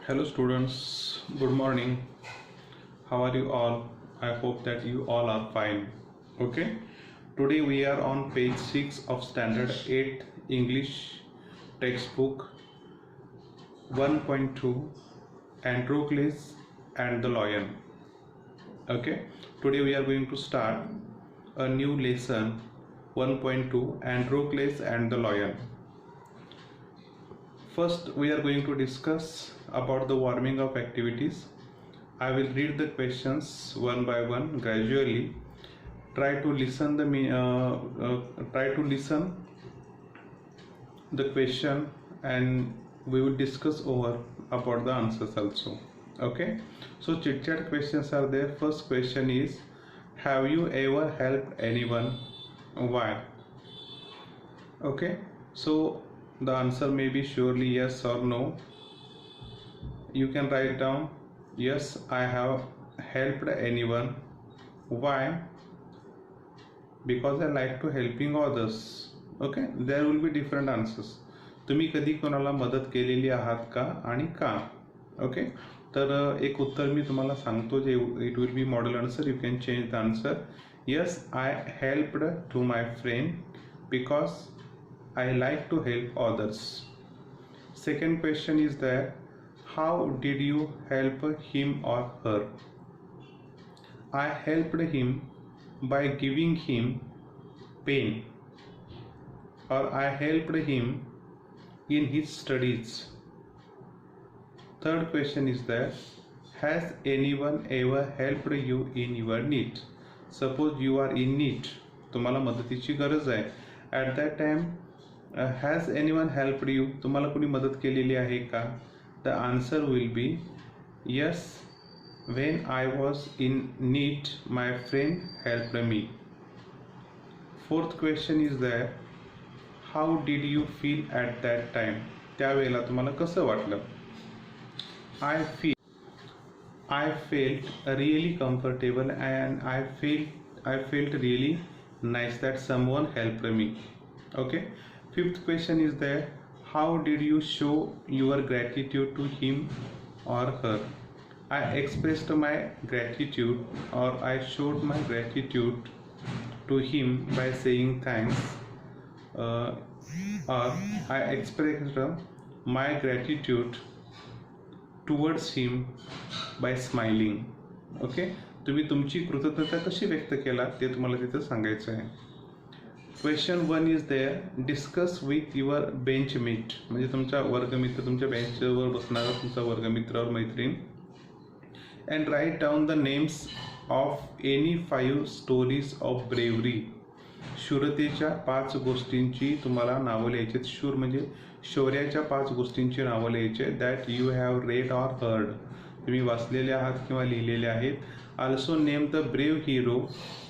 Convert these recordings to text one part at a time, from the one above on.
Hello students, good morning. How are you all? I hope that you all are fine. Okay, today we are on page 6 of standard 8 English textbook 1.2 Androcles and the Lion. Okay, today we are going to start a new lesson 1.2 Androcles and the Lion. First, we are going to discuss about the warming up activities. I will read the questions one by one gradually. Try to listen the question, and we will discuss over about the answers also. Okay. So chit chat questions are there. First question is, have you ever helped anyone? Why? Okay. So the answer may be surely yes or no. You can write down, yes, I have helped anyone. Why? Because I like to helping others. Okay, there will be different answers. तुम्ही कधी कोणाला मदत केलेली आहात का आणि का? Okay, तर एक उत्तर मी तुम्हाला सांगतो जे it will be model answer. You can change the answer. Yes, I helped to my friend because I like to help others. Second question is that, how did you help him or her? I helped him by giving him pen, or I helped him in his studies. Third question is that, has anyone ever helped you in your need? Suppose you are in need, तुम्हाला मदतीची गरज आहे. At that time, has anyone helped you? तुम्हाला कोणी मदत केलेली आहे का? The answer will be yes. When I was in need, my friend helped me. Fourth question is that, how did you feel at that time? त्यावेळेला तुम्हाला कसं वाटलं? I felt really comfortable and I felt really nice that someone helped me. Okay. Fifth question is that, how did you show your gratitude to him or her? I expressed my gratitude, or I showed my gratitude to him by saying thanks, or I expressed my gratitude towards him by smiling. Okay, तुम्ही तुमची कृतज्ञता कशी व्यक्त केला ते तुम्हाला तिथे सांगायचं आहे. Question 1 is there, discuss with your benchmate, म्हणजे तुमचा वर्गमित्र, तुमच्या बेंचवर बसणारा तुमचा वर्गमित्र और मैत्रीण, and write down the names of any 5 stories of bravery. शूरतेच्या 5 गोष्टींची तुम्हाला नावं लिहायची. शूर म्हणजे शौर्याच्या 5 गोष्टींची नावं लिहायची. That you have red or heard, तुम्ही वाचलेले आहात किंवा लिहिलेले आहेत. Also name the brave hero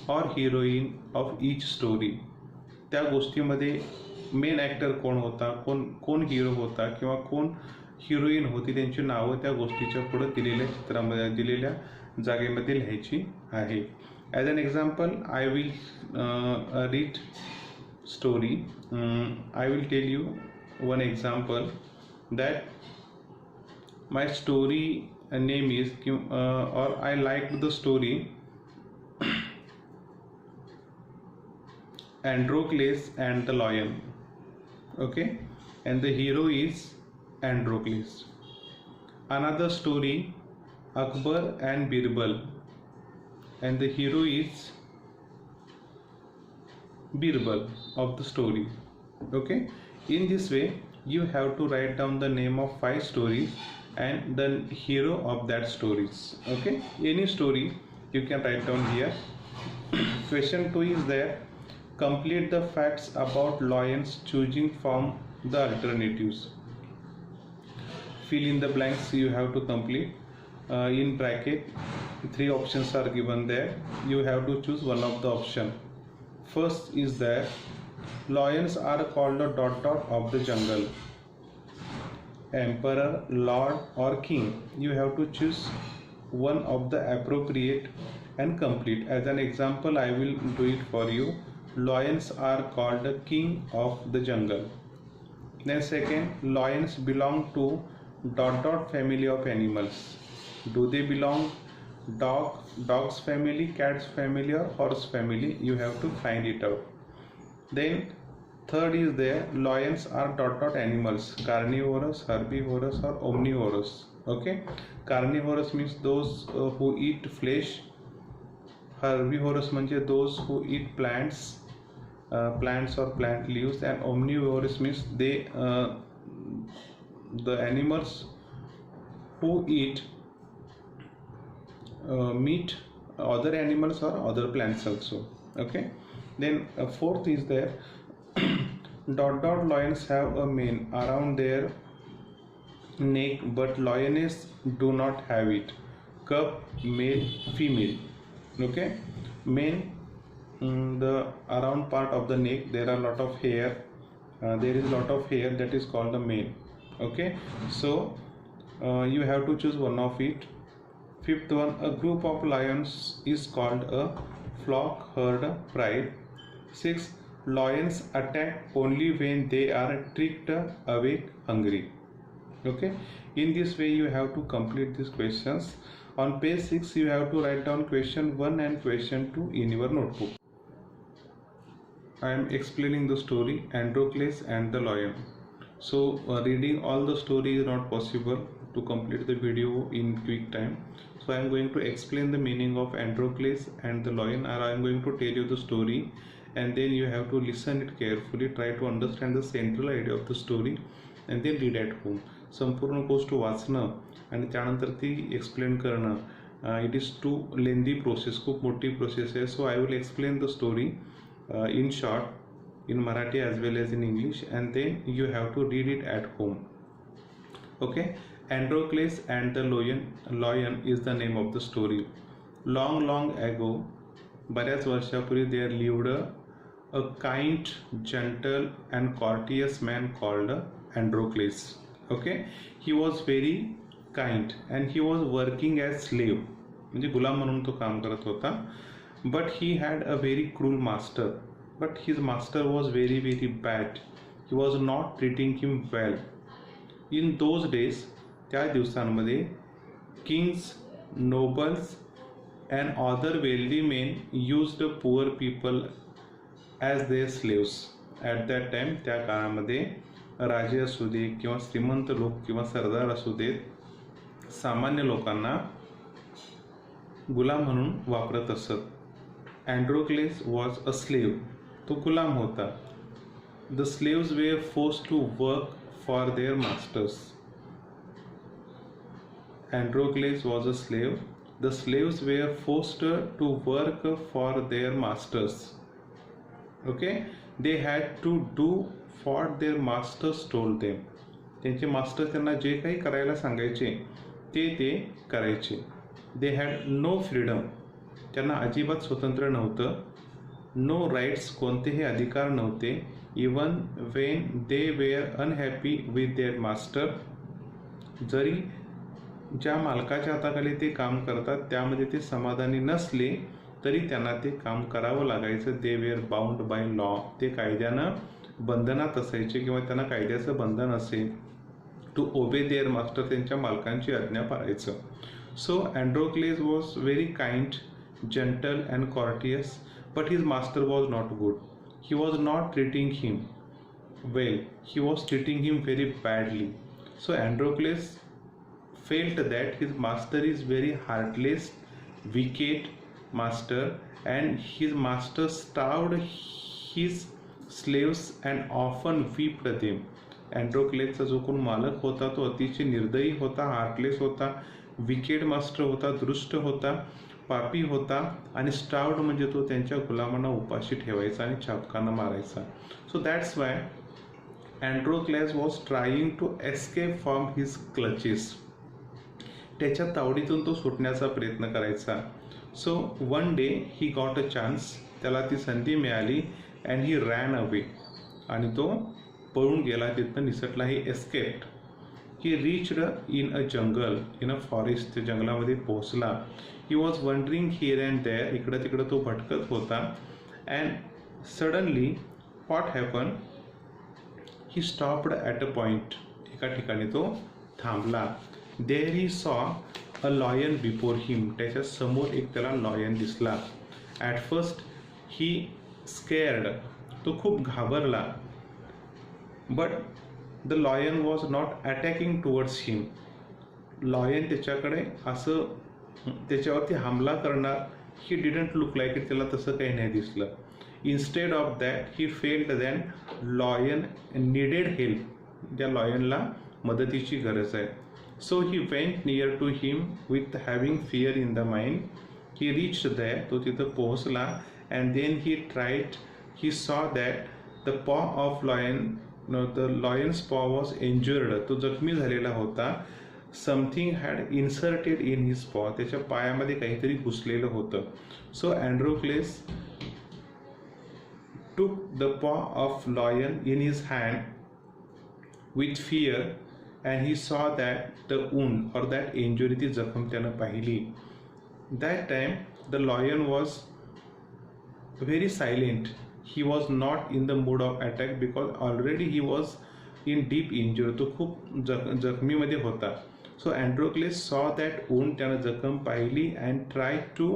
or heroine of each story. त्या गोष्टीमध्ये मेन ॲक्टर कोण होता, कोण हिरो होता किंवा कोण हिरोईन होती, त्यांची नावं त्या गोष्टीच्या पुढे दिलेल्या चित्रामध्ये दिलेल्या जागेमध्ये लिहायची आहे. As an example, I will read story. I will tell you one example that my story name is और I like the story Androcles and the Lion. Okay, and the hero is Androcles. Another story, Akbar and Birbal, and the hero is Birbal of the story. Okay, in this way you have to write down the name of 5 stories and the hero of that stories. Okay, any story you can write down here. Question 2 is there, complete the facts about lions choosing from the alternatives. Fill in the blanks you have to complete. In bracket 3 options are given there. You have to choose one of the option. First is that, lions are called the dot of the jungle. Emperor, lord or king. You have to choose one of the appropriate and complete. As an example, I will do it for you. Lions are called the king of the jungle. Then second, lions belong to dot dot family of animals. Do they belong dog's family, cat's family, or horse family? You have to find it out. Then third is there, lions are dot dot animals, carnivorous, herbivorous, or omnivorous. Okay, carnivorous means those who eat flesh. Herbivorous म्हणजे those who eat plants or plant leaves, and omnivorous means the animals who eat meat, other animals or other plants also. Okay, then fourth is there dot dot lions have a mane around their neck, but lioness do not have it. Cub, male, female. Okay, mane, the around part of the neck there are lot of hair, there is lot of hair, that is called the mane. Okay, so you have to choose one of it. Fifth one, a group of lions is called a flock, herd, pride. Sixth, lions attack only when they are tricked, awake, hungry. Okay, in this way you have to complete these questions. On page 6 you have to write down question 1 and question 2 in your notebook. I am explaining the story Androcles and the lion. So reading all the story is not possible to complete the video in quick time. So I am going to explain the meaning of Androcles and the lion, or I am going to tell you the story, and then you have to listen it carefully, try to understand the central idea of the story, and then read at home. संपूर्ण गोष्ट वाचणं आणि त्यानंतर ती explain करणं, it is too lengthy process, खूप मोठी process आहे. So I will explain the story in short, in Marathi as well as in English, and then you have to read it at home. Okay, Androcles and the lion is the name of the story. Long ago, बऱ्याच वर्षापूर्वी, there lived a kind, gentle and courteous man called Androcles. Okay, he was very kind and he was working as slave, म्हणजे गुलाम म्हणून तो काम करत होता. But he had a very cruel master. But his master was very bad. He was not treating him well. In those days, त्या दिवसांमध्ये, kings, nobles and other wealthy men used poor people as their slaves. At that time, त्या काळामध्ये राजे असू दे किंवा श्रीमंत लोक किंवा सरदार असू देत, सामान्य लोकांना गुलाम म्हणून वापरत असत. Androcles was a slave. तो गुलाम होता. The slaves were forced to work for their masters. Androcles was a slave. The slaves were forced to work for their masters. Okay, they had to do what their masters told them. त्यांचे master त्यांना जे काही करायला सांगायचे ते करायचे. They had no freedom. त्यांना अजिबात स्वतंत्र नव्हतं. नो राईट्स, कोणतेही अधिकार नव्हते. Even when they were unhappy with their master, जरी ज्या मालकाच्या हाताखाली ते काम करतात त्यामध्ये ते समाधानी नसले तरी त्यांना ते काम करावं लागायचं. They were bound by law, ते कायद्यानं बंधनात असायचे किंवा त्यांना कायद्याचं बंधन असेल टू ओबे देअर मास्टर, त्यांच्या मालकांची आज्ञा पाळायचं. सो Androcles was very kind, gentle and courteous, but his master was not good. He was not treating him well. He was treating him very badly. So Androcles felt that his master is very heartless, wicked master, and his master starved his slaves and often whipped them. Androclesचा जो कोण मालक होता तो अतिशय निर्दयी होता, heartless होता, wicked master होता, दृष्ट होता, पापी होता, आणि स्टार्व्ड म्हणजे तो त्यांच्या गुलामांना उपाशी ठेवायचा आणि चाबकांना मारायचा. So that's why Androcles was trying to escape from his clutches. त्याच्या तावडीतून तो सुटण्याचा प्रयत्न करायचा. So one day he got a chance, त्याला ती संधी मिळाली, अँड ही रॅन अवे, आणि तो पळून गेला, तिथनं निसटला. He escaped. He reached in a jungle, in a forest, त्या जंगलामध्ये पोहोचला. He was wandering here and there, इकडं तिकडं तो भटकत होता. And suddenly what happen, he stopped at a point, एका ठिकाणी तो थांबला. There he saw a lion before him. त्याच्या समोर एक त्याला लॉयन दिसला. At first he scared. तो खूप घाबरला. But the lion was not attacking towards him. Lion त्याच्याकडे असं त्याच्यावरती हमला करणार he didn't look like it. त्याला तसं काही नाही दिसलं. Instead of that he felt than lion needed help. त्या लॉयनला मदतीची गरज आहे. So he went near to him with having fear in the mind. He reached that. तो तिथं पोहोचला. And then he tried. He saw that the paw of lion the lion's paw was injured. तो जखमी झालेला होता. Something had inserted in his पॉ. त्याच्या पायामध्ये काहीतरी घुसलेलं होतं. सो अँड्रोक्लेस took the paw of lion in his hand with fear, and he saw that the wound or that injury, ती जखम त्यानं पाहिली. That time the lion was very silent. He was not in the mood of attack because already he was in deep injury. तो खूप जखमीमध्ये होता. So Androcles saw that wound, त्यानं जखम पाहिली, and tried to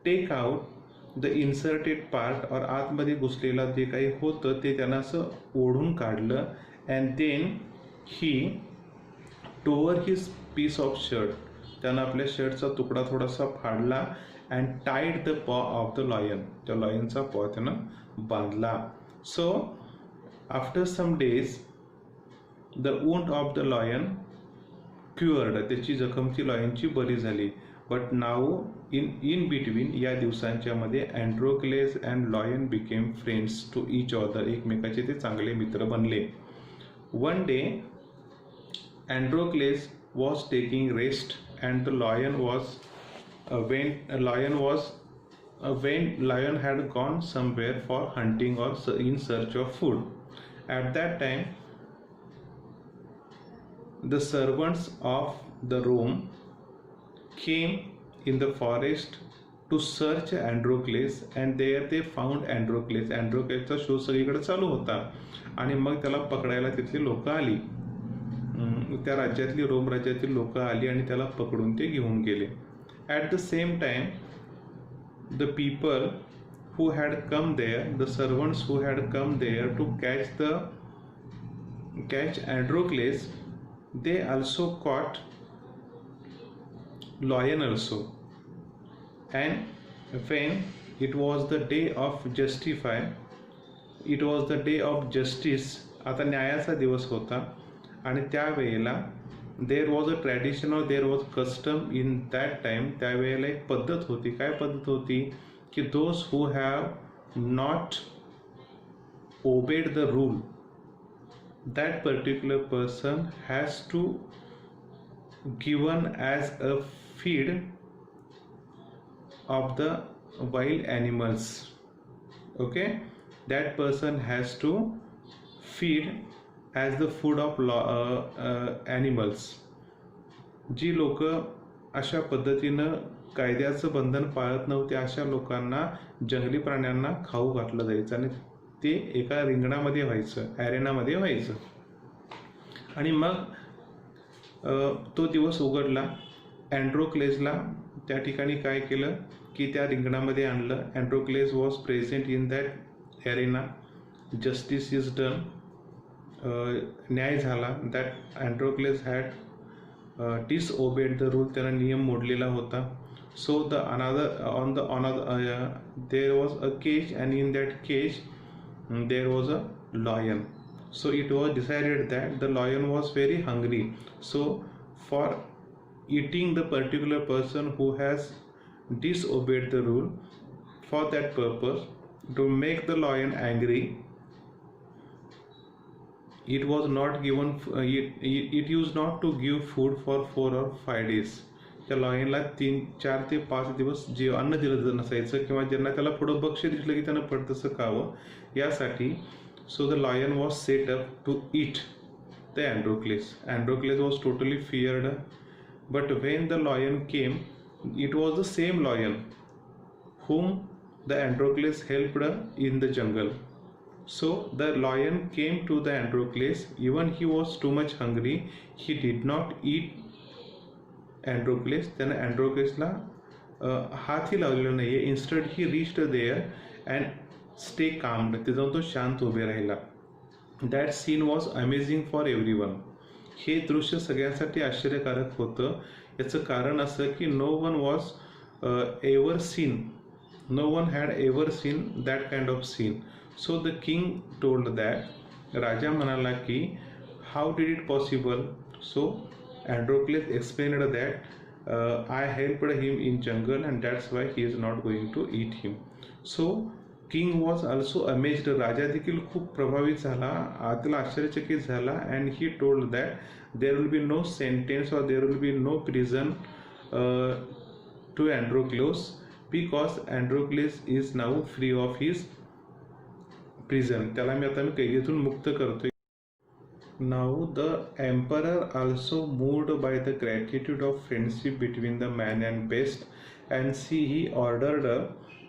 take out the inserted part. और आतमध्ये घुसलेला जे काही होतं ते त्यानं असं ओढून काढलं. And then he tore his piece of shirt. त्यानं आपल्या शर्टचा तुकडा थोडासा फाडला. And tied the paw of the lion. त्या लॉयनचा पॉ त्यानं बांधला. So after some days the wound of the lion cured. त्याची जखम ती लॉयनची बरी झाली. बट नाऊ इन बिटवीन, या दिवसांच्या मध्ये, Androcles and lion became friends to each other. एकमेकाचे ते चांगले मित्र बनले. One day Androcles was taking rest and the lion had gone somewhere for hunting और in search of food. At that time the servants of the Rome came in the forest to search Androcles, and there they found Androcles. Androclesचा शोध सगळीकडे चालू होता. आणि मग त्याला पकडायला तिथली लोक आली. त्या राज्यातली, रोम राज्यातील लोक आली आणि त्याला पकडून ते घेऊन गेले. At the same time the people who had come there, the servants who had come there to catch Androcles, they also caught lion also. And when it was the day of justice, आता न्यायाचा दिवस होता. आणि त्यावेळेला देर was a tradition और there was custom in that time. त्यावेळेला एक पद्धत होती. काय पद्धत होती की those who have not obeyed the rule, that particular person has to given as a feed of the wild animals. Okay, that person has to feed as the food of animals. जी लोक अशा पद्धतीनं कायद्याचं बंधन पाळत नव्हते अशा लोकांना जंगली प्राण्यांना खाऊ घातलं जायचं आणि ते एका रिंगणामध्ये व्हायचं, ॲरेनामध्ये व्हायचं. आणि मग तो दिवस उघडला. अँड्रोक्लेसला त्या ठिकाणी काय केलं की त्या रिंगणामध्ये आणलं. Androcles was present in that arena. Justice is done. न्याय झाला. That Androcles had disobeyed the rule. त्यानं नियम मोडलेला होता. So the another there was a cage, and in that cage there was a lion. So it was decided that the lion was very hungry. So for eating the particular person who has disobeyed the rule, for that purpose, to make the lion angry, it was not given. It used not to give food for 4 or 5 days. त्या लॉयनला 4 ते 5 दिवस जे अन्न दिलं नसायचं किंवा ज्यांना त्याला पुढं बक्षीस दिसलं की त्यानं पड तसं खावं यासाठी. So the lion was set up to eat the Androcles. Androcles was totally feared. But when the lion came, it was the same lion whom the Androcles helped in the jungle. So the lion came to the Androcles. Even he was too much hungry. He did not eat Androcles. त्याने Androclesला हातही लावलेला नाही आहे. Instead he reached there and stay calmed. ते जाऊन तो शांत उभे राहिला. That scene was amazing for everyone. हे दृश्य सगळ्यांसाठी आश्चर्यकारक होतं. याचं कारण असं की no one was ever seen, no one had ever seen that kind of scene. So the king told that. राजा म्हणाला की how did it possible. So Androcles explained that I helped him in jungle and that's why he is not going to eat him. So king was also amazed. राजा देखील खूप प्रभावित झाला, त्याला आश्चर्यचकित झाला. and he told that there will be no sentence or there will be no prison to Androcles because Androcles is now free of his prison. त्याला मी आता कैदेतून मुक्त करतोय. Now the emperor also moved by the gratitude of friendship between the man and beast, and he ordered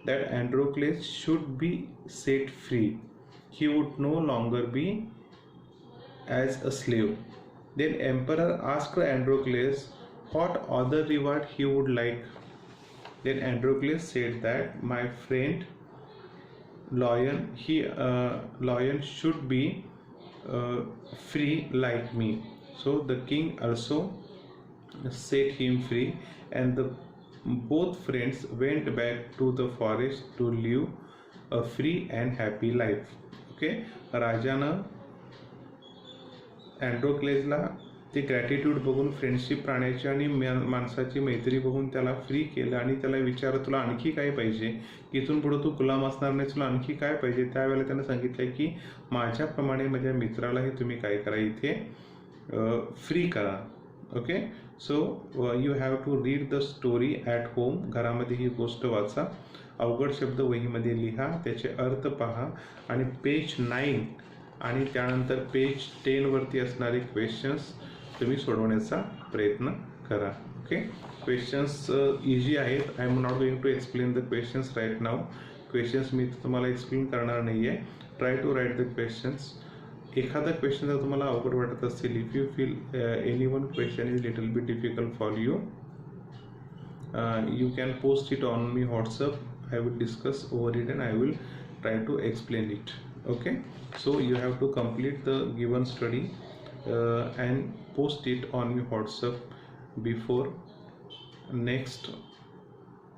that Androcles should be set free. He would no longer be as a slave. Then emperor asked Androcles what other reward he would like. Then Androcles said that my friend lion should be free like me. So the king also set him free, and both friends went back to the forest to live a free and happy life. Okay, राजानं अँड्रोक्लेसला ते gratitude बघून, friendship प्राण्याची आणि माणसाची मैत्री बघून त्याला free केलं आणि त्याला विचारलं तुला आणखी काय पाहिजे, इथून पुढे तू गुलाम असणार नाही, तुला आणखी काय पाहिजे. त्यावेळेला त्यानं सांगितलं की माझ्याप्रमाणे माझ्या मित्रालाही तुम्ही काय करा, इथे फ्री करा. Okay, so you have to read the story at home. घरामध्ये ही गोष्ट वाचा, अवघड शब्द वहीमध्ये लिहा, त्याचे अर्थ पहा आणि पेज 9 आणि त्यानंतर पेज 10 वरती असणारे क्वेश्चन्स तुम्ही सोडवण्याचा प्रयत्न करा. ओके, क्वेश्चन्स इझी आहेत. I am not going to explain the questions right now. Questions मी तुम्हाला एक्सप्लेन करणार नाही आहे. Try to write the questions. एखादा क्वेश्चन जर तुम्हाला अवघड वाटत असेल, if you feel any one question is little bit difficult for you, you can post it on me WhatsApp. I will discuss over it and I will try to explain it. Okay, so you have to complete the given study and post it on me WhatsApp before next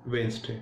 Wednesday.